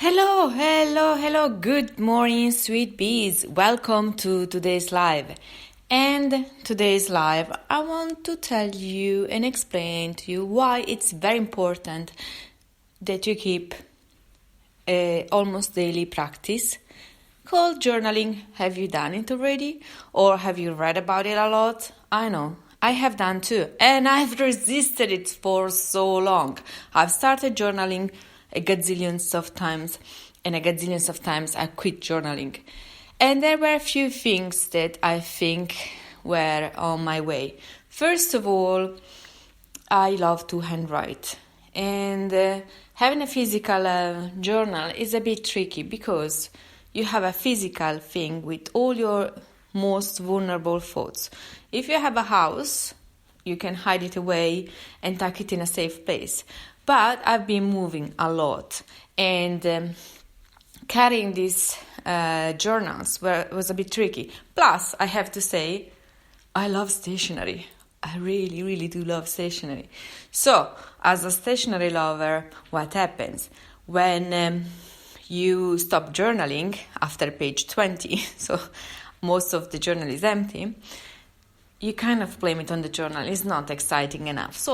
Hello, hello, hello. Good morning, sweet bees. Welcome to today's live. And today's live, I want to tell you and explain to you why it's very important that you keep almost daily practice called journaling. Have you done it already? Or have you read about it a lot? I know. I have done too. And I've resisted it for so long. I've started journaling a gazillions of times, and a gazillions of times I quit journaling. And there were a few things that I think were on my way. First of all, I love to handwrite. And having a physical journal is a bit tricky because you have a physical thing with all your most vulnerable thoughts. If you have a house, you can hide it away and tuck it in a safe place. But I've been moving a lot, and carrying these journals was a bit tricky. Plus, I have to say, I love stationery. I really, really do love stationery. So, as a stationery lover, what happens? When you stop journaling after page 20, so most of the journal is empty, you kind of blame it on the journal. It's not exciting enough.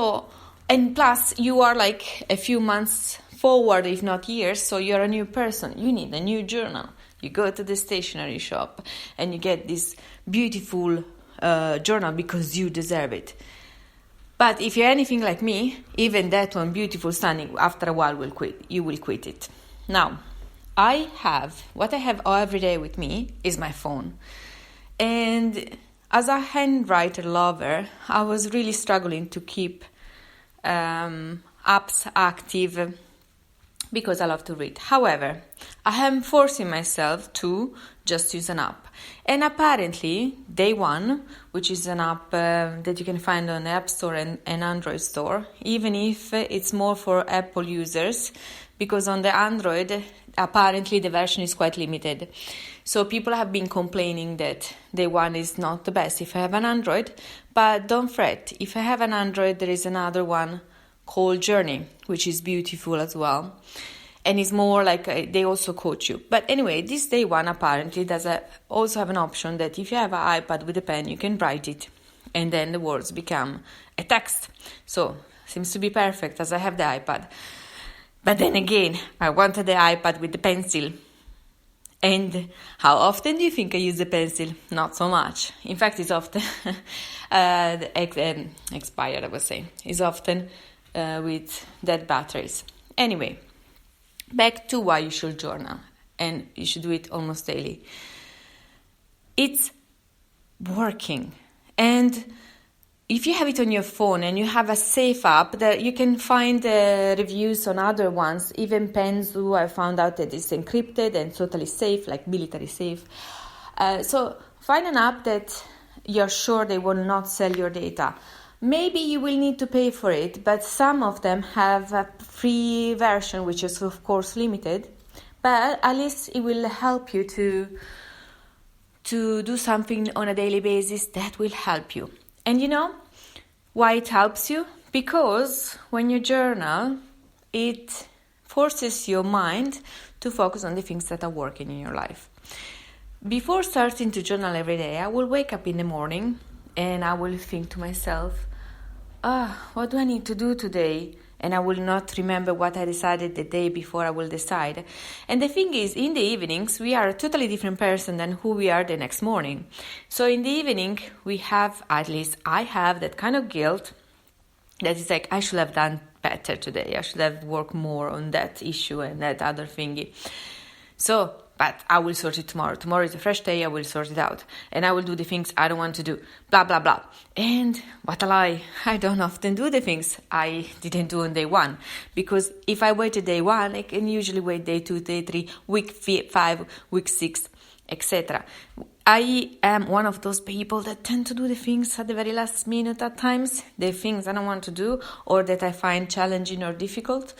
And plus, you are like a few months forward, if not years, so you're a new person. You need a new journal. You go to the stationery shop and you get this beautiful journal because you deserve it. But if you're anything like me, even that one, beautiful, stunning, after a while you will quit it. Now, what I have every day with me is my phone. And as a handwriter lover, I was really struggling to keep apps active because I love to read. However, I am forcing myself to just use an app. And apparently, Day One, which is an app that you can find on the App Store and Android Store, even if it's more for Apple users, because on the Android, apparently the version is quite limited. So people have been complaining that Day One is not the best if I have an Android, but don't fret. If I have an Android, there is another one called Journey, which is beautiful as well. And it's more like they also coach you. But anyway, this Day One apparently does also have an option that if you have an iPad with a pen, you can write it and then the words become a text. So seems to be perfect as I have the iPad. But then again, I wanted the iPad with the pencil. And how often do you think I use the pencil? Not so much. In fact, it's often expired, I would say. It's often with dead batteries. Anyway, back to why you should journal. And you should do it almost daily. It's working. And if you have it on your phone and you have a safe app, that you can find reviews on other ones, even Penzu, I found out that it's encrypted and totally safe, like military safe. So find an app that you're sure they will not sell your data. Maybe you will need to pay for it, but some of them have a free version, which is of course limited, but at least it will help you to do something on a daily basis that will help you. And you know why it helps you? Because when you journal, it forces your mind to focus on the things that are working in your life. Before starting to journal every day, I will wake up in the morning and I will think to myself, what do I need to do today? And I will not remember what I decided the day before I will decide. And the thing is, in the evenings, we are a totally different person than who we are the next morning. So in the evening, we have, at least I have, that kind of guilt that is like, I should have done better today. I should have worked more on that issue and that other thingy. But I will sort it tomorrow. Tomorrow is a fresh day. I will sort it out. And I will do the things I don't want to do. Blah, blah, blah. And what a lie. I don't often do the things I didn't do on day one. Because if I waited day one, I can usually wait day 2, day 3, week 5, week 6, etc. I am one of those people that tend to do the things at the very last minute at times. The things I don't want to do or that I find challenging or difficult.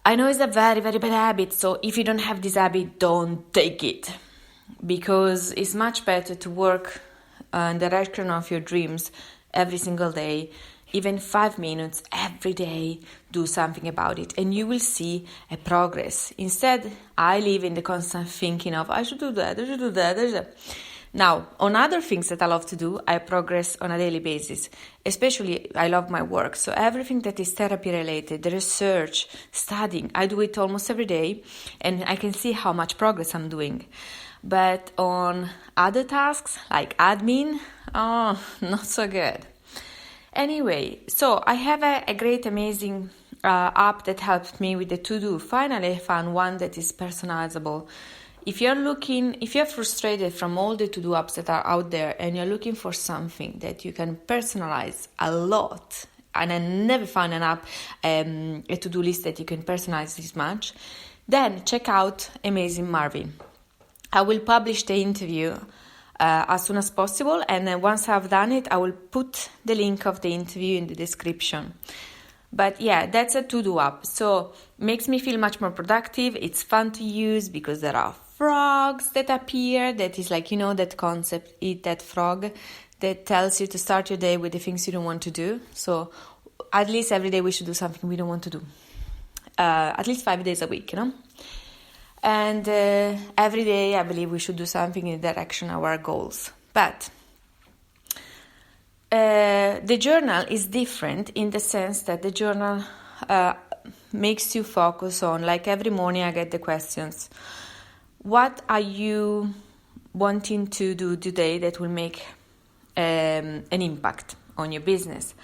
I know it's a very, very bad habit, so if you don't have this habit, don't take it. Because it's much better to work in the direction of your dreams every single day even 5 minutes every day do something about it, and you will see a progress. Instead, I live in the constant thinking of, I should do that, I should do that, I should. Now, on other things that I love to do, I progress on a daily basis. Especially, I love my work. So everything that is therapy related, the research, studying, I do it almost every day, and I can see how much progress I'm doing. But on other tasks, like admin, not so good. Anyway, so I have a great, amazing app that helped me with the to-do. Finally, I found one that is personalizable. If you're frustrated from all the to-do apps that are out there and you're looking for something that you can personalize a lot, and I never found an app, a to-do list that you can personalize this much, then check out Amazing Marvin. I will publish the interview as soon as possible, and then once I've done it, I will put the link of the interview in the description. But yeah, that's a to-do app. So makes me feel much more productive. It's fun to use because there are frogs that appear. That is like, that concept, eat that frog, that tells you to start your day with the things you don't want to do. So at least every day we should do something we don't want to do. At least 5 days a week, And every day I believe we should do something in the direction of our goals. But the journal is different in the sense that the journal makes you focus on, like every morning I get the questions. What are you wanting to do today that will make an impact on your business?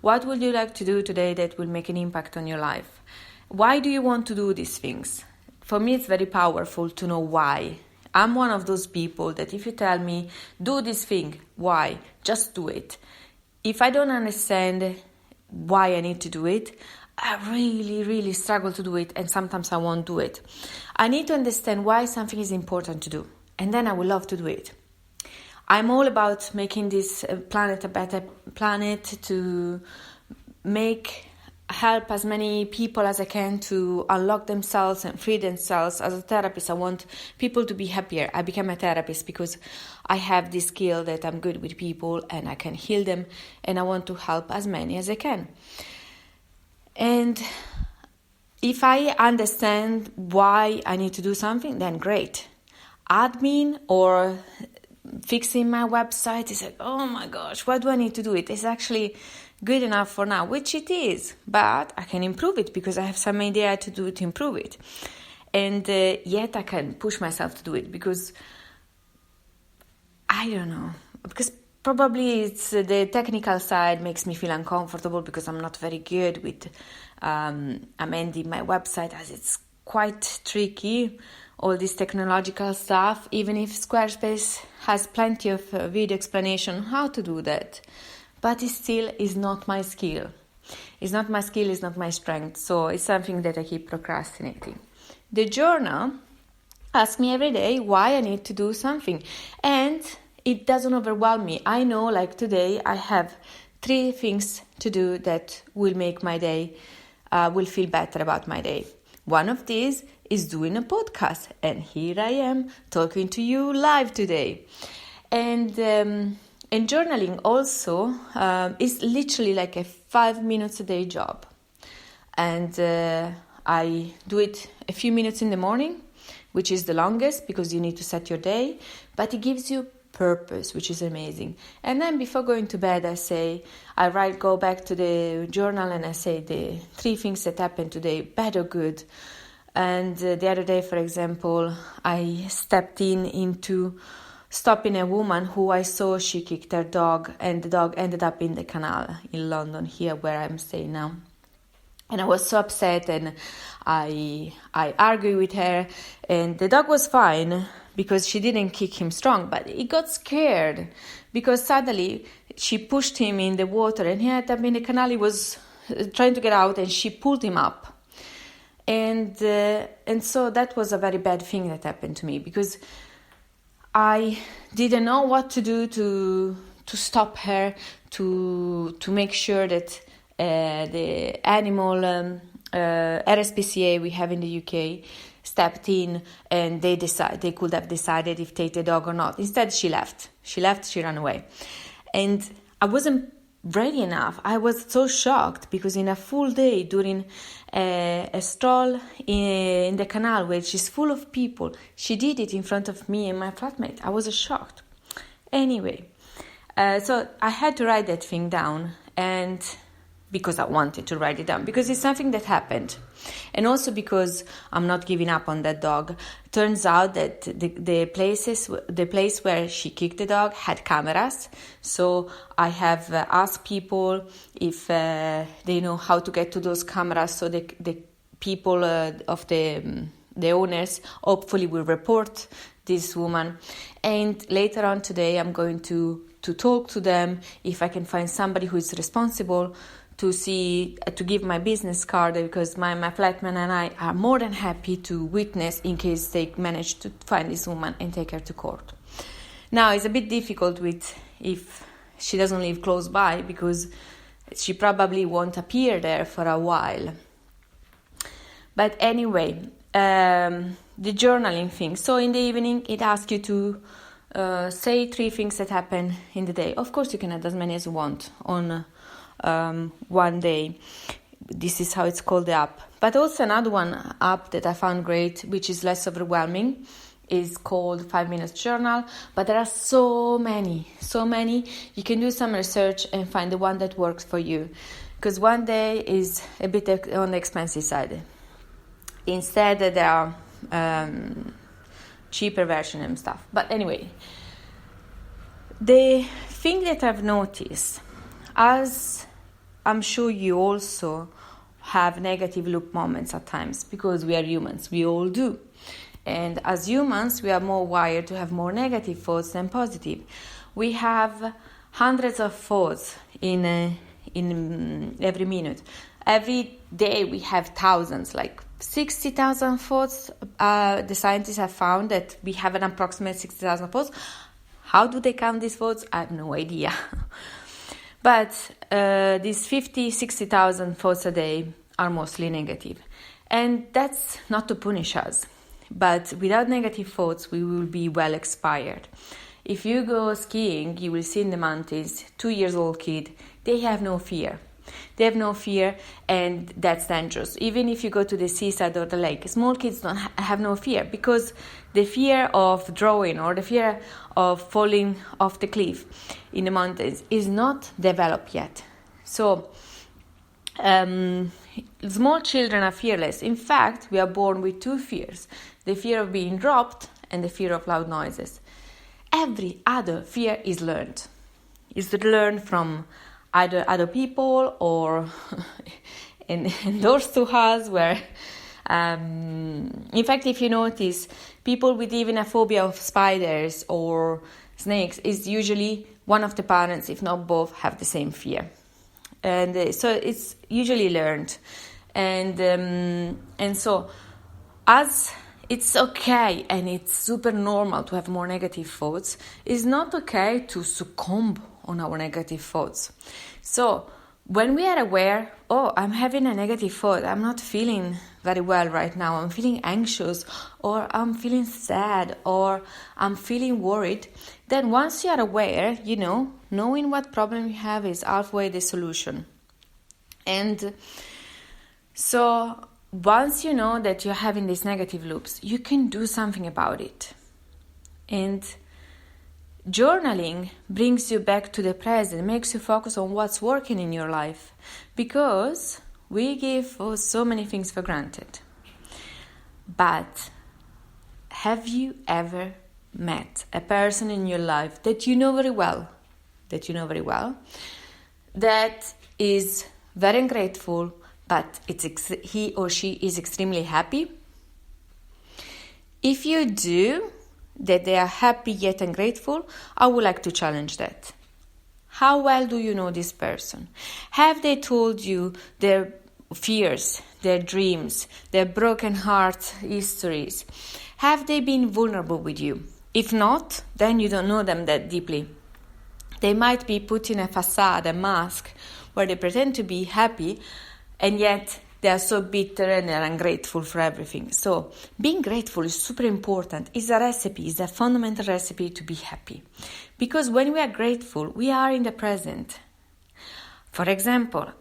What would you like to do today that will make an impact on your life? Why do you want to do these things? For me, it's very powerful to know why. I'm one of those people that if you tell me, do this thing, why? Just do it. If I don't understand why I need to do it, I really, really struggle to do it, and sometimes I won't do it. I need to understand why something is important to do, and then I will love to do it. I'm all about making this planet a better planet, to help as many people as I can to unlock themselves and free themselves. As a therapist, I want people to be happier. I became a therapist because I have this skill that I'm good with people and I can heal them, and I want to help as many as I can. And if I understand why I need to do something, then great. Admin or fixing my website is like, oh my gosh, why do I need to do it? It's actually good enough for now, which it is, but I can improve it because I have some idea to do to improve it. And yet I can push myself to do it because I don't know, because probably it's the technical side makes me feel uncomfortable because I'm not very good with amending my website, as it's quite tricky, all this technological stuff, even if Squarespace has plenty of video explanation on how to do that. But it still is not my skill. It's not my skill, it's not my strength. So it's something that I keep procrastinating. The journal asks me every day why I need to do something. And it doesn't overwhelm me. I know, like today, I have 3 things to do that will make my day, will feel better about my day. One of these is doing a podcast. And here I am talking to you live today. And journaling also is literally like a 5 minutes a day job. And I do it a few minutes in the morning, which is the longest because you need to set your day, but it gives you purpose, which is amazing. And then before going to bed, go back to the journal and I say the 3 things that happened today, bad or good. And the other day, for example, I stepped into stopping a woman who I saw, she kicked her dog, and the dog ended up in the canal in London, here where I'm staying now. And I was so upset, and I argued with her, and the dog was fine because she didn't kick him strong, but he got scared because suddenly she pushed him in the water, and he ended up in the canal. He was trying to get out, and she pulled him up. And so that was a very bad thing that happened to me because I didn't know what to do to stop her, to make sure that the animal RSPCA we have in the UK stepped in, and they could have decided if to take the dog or not. Instead, she left. She ran away. And I wasn't ready enough. I was so shocked because in a full day during a stroll in the canal, which is full of people, she did it in front of me and my flatmate. I was shocked. Anyway, so I had to write that thing down, and because I wanted to write it down, because it's something that happened. And also because I'm not giving up on that dog. Turns out that the place where she kicked the dog had cameras. So I have asked people if they know how to get to those cameras, so the people of the owners hopefully will report this woman. And later on today I'm going to talk to them if I can find somebody who is responsible to give my business card, because my flatman and I are more than happy to witness in case they manage to find this woman and take her to court. Now it's a bit difficult if she doesn't live close by, because she probably won't appear there for a while. But anyway, the journaling thing. So in the evening it asks you to say 3 things that happen in the day. Of course you can add as many as you want on one day. This is how it's called, the app. But also another one app that I found great, which is less overwhelming, is called 5 Minutes Journal. But there are so many. You can do some research and find the one that works for you, because one day is a bit on the expensive side. Instead there are cheaper version and stuff. But anyway, the thing that I've noticed, as I'm sure you also have negative loop moments at times, because we are humans, we all do. And as humans, we are more wired to have more negative thoughts than positive. We have hundreds of thoughts in every minute. Every day we have thousands, like 60,000 thoughts. The scientists have found that we have an approximate 60,000 thoughts. How do they count these thoughts? I have no idea. But these 60,000 thoughts a day are mostly negative. And that's not to punish us. But without negative thoughts, we will be well expired. If you go skiing, you will see in the mountains, 2-year-old kid, they have no fear. They have no fear, and that's dangerous. Even if you go to the seaside or the lake, small kids don't have no fear, because the fear of drawing or the fear of falling off the cliff in the mountains is not developed yet. So small children are fearless. In fact, we are born with 2 fears: the fear of being dropped and the fear of loud noises. Every other fear is learned. It's learned from either other people or endorsed to us, where in fact, if you notice, people with even a phobia of spiders or snakes is usually one of the parents, if not both, have the same fear. And so it's usually learned. And so as it's okay and it's super normal to have more negative thoughts, it's not okay to succumb on our negative thoughts. So when we are aware, I'm having a negative thought, I'm not feeling very well right now, I'm feeling anxious, or I'm feeling sad, or I'm feeling worried, then once you are aware, knowing what problem you have is halfway the solution. And so once you know that you're having these negative loops, you can do something about it. And journaling brings you back to the present, makes you focus on what's working in your life, because we give so many things for granted. But have you ever met a person in your life that you know very well, that is very ungrateful, but he or she is extremely happy? If you do, that they are happy yet ungrateful, I would like to challenge that. How well do you know this person? Have they told you their fears, their dreams, their broken heart histories? Have they been vulnerable with you? If not, then you don't know them that deeply. They might be putting a facade, a mask, where they pretend to be happy, and yet they are so bitter and they're ungrateful for everything. So being grateful is super important. It's a recipe, it's a fundamental recipe to be happy. Because when we are grateful, we are in the present. For example,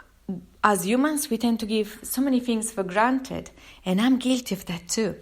as humans, we tend to give so many things for granted, and I'm guilty of that too.